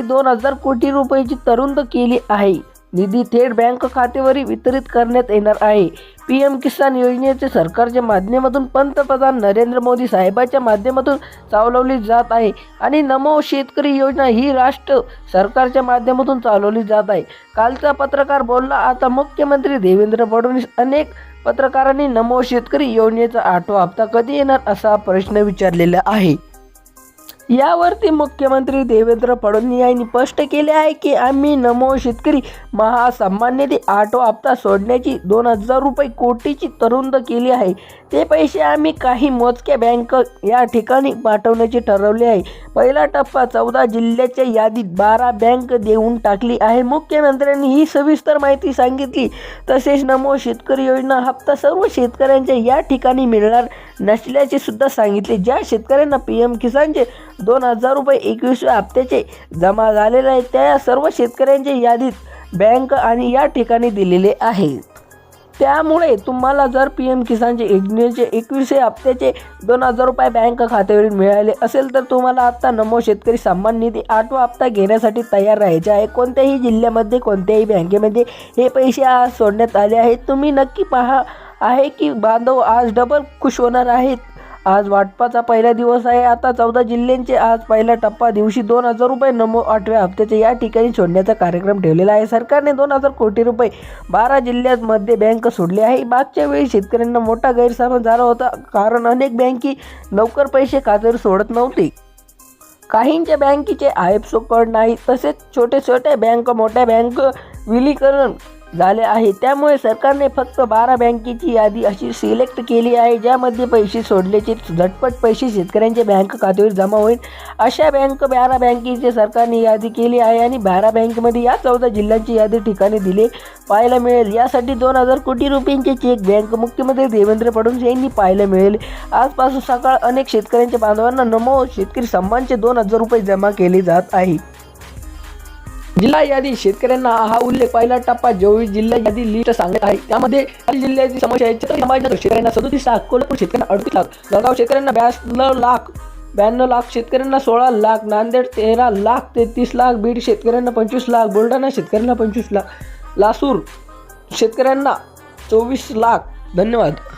2000 कोटी रुपयांची तरतूद केली आहे. निधी थेट बँक खात्यावर वितरित करण्यात येणार आहे. PM किसान योजनेचे सरकारच्या माध्यमातून पंतप्रधान नरेंद्र मोदी साहेबांच्या माध्यमातून चालवली जात आहे आणि नमो शेतकरी योजना ही राष्ट्र सरकारच्या माध्यमातून चालवली जात आहे. कालचा पत्रकार बोलला, आता मुख्यमंत्री देवेंद्र फडणवीस. अनेक पत्रकारांनी नमो शेतकरी योजनेचा 8वा हप्ता कधी येणार असा प्रश्न विचारलेला आहे. यावरती मुख्यमंत्री देवेंद्र फडणवीस यांनी स्पष्ट केले आहे की आम्ही नमो शेतकरी महासन्मान निधी 8वा हप्ता सोडण्याची 2000 रुपये कोटीची तरतूद केली आहे. ते पैसे आम्ही काही मोजक्या बँक या ठिकाणी पाठवण्याचे ठरवले आहे. पहिला टप्पा 14 जिल्ह्याच्या यादीत 12 बँक देऊन टाकली आहे. मुख्यमंत्र्यांनी ही सविस्तर माहिती सांगितली. तसेच नमो शेतकरी योजना हप्ता सर्व शेतकऱ्यांच्या या ठिकाणी मिळणार नसल्याचे सुद्धा सांगितले. ज्या शेतकऱ्यांना PM किसानचे 2000 रुपये 21व्या हप्त्याचे जमा झालेले आहेत त्या सर्व शेतकऱ्यांच्या यादीत बँक आणि या ठिकाणी दिलेले आहेत. त्यामुळे तुम्हाला जर PM किसानचे योजनेचे 21व्या हप्त्याचे 2000 रुपये बँक खात्यावरून मिळाले असेल तर तुम्हाला आता नमो शेतकरी सन्मान निधी 8वा हप्ता घेण्यासाठी तयार राहायचे आहे. कोणत्याही जिल्ह्यामध्ये कोणत्याही बँकेमध्ये हे पैसे आज सोडण्यात आले आहेत. तुम्ही नक्की पहा आहे की बांधव आज डबल खुश होणार आहेत. आज वाटपाचा पहिला दिवस आहे. आता 14 जिल्ह्यांचे आज पहिला टप्पा दिवशी 2000 रुपये नमो 8व्या हप्त्याचे या ठिकाणी सोडण्याचा कार्यक्रम ठेवलेला आहे. सरकारने 2000 कोटी रुपये 12 जिल्ह्यांमध्ये बँक सोडले आहे. मागच्या वेळी शेतकऱ्यांना मोठा गैरसमज झाला होता, कारण अनेक बँकी लवकर पैसे खात्यावर सोडत नव्हते. काहींच्या बँकेचे IFSC कोड नाही. तसेच छोटे छोटे बँक मोठ्या बँक विलीनीकरण झाले आहे. त्यामुळे सरकारने फक्त 12 बँकेची यादी अशी सिलेक्ट केली आहे ज्यामध्ये पैसे सोडल्याचे झटपट पैसे शेतकऱ्यांच्या बँक खात्यावर जमा होईल. अशा 12 बँकेची सरकारने यादी केली आहे आणि 12 बँकेमध्ये या 14 जिल्ह्यांची यादी ठिकाणी दिले पाहायला मिळेल. यासाठी 2000 कोटी रुपयांचे चेक बँक मुख्यमंत्री देवेंद्र फडणवीस यांनी पाहायला मिळेल. आजपासून सकाळ अनेक शेतकऱ्यांच्या बांधवांना नमो शेतकरी सन्मानचे 2000 रुपये जमा केले जात आहे. जिल्हा यादी शेतकऱ्यांना हा उल्लेख पहिला टप्पा 24 जिल्हा यादी लिस्ट सांगत आहे. त्यामध्ये जिल्ह्याची समस्या आहे. छत्रपती संभाजीनगर शेतकऱ्यांना 37 लाख, कोल्हापूर शेतकऱ्यांना 38 लाख, जळगाव शेतकऱ्यांना 92 लाख, शेतकऱ्यांना 16 लाख, नांदेड 13 लाख 33 लाख, बीड शेतकऱ्यांना 25 लाख, बुलढाणा शेतकऱ्यांना 25 लाख, लासूर शेतकऱ्यांना 24 लाख. धन्यवाद.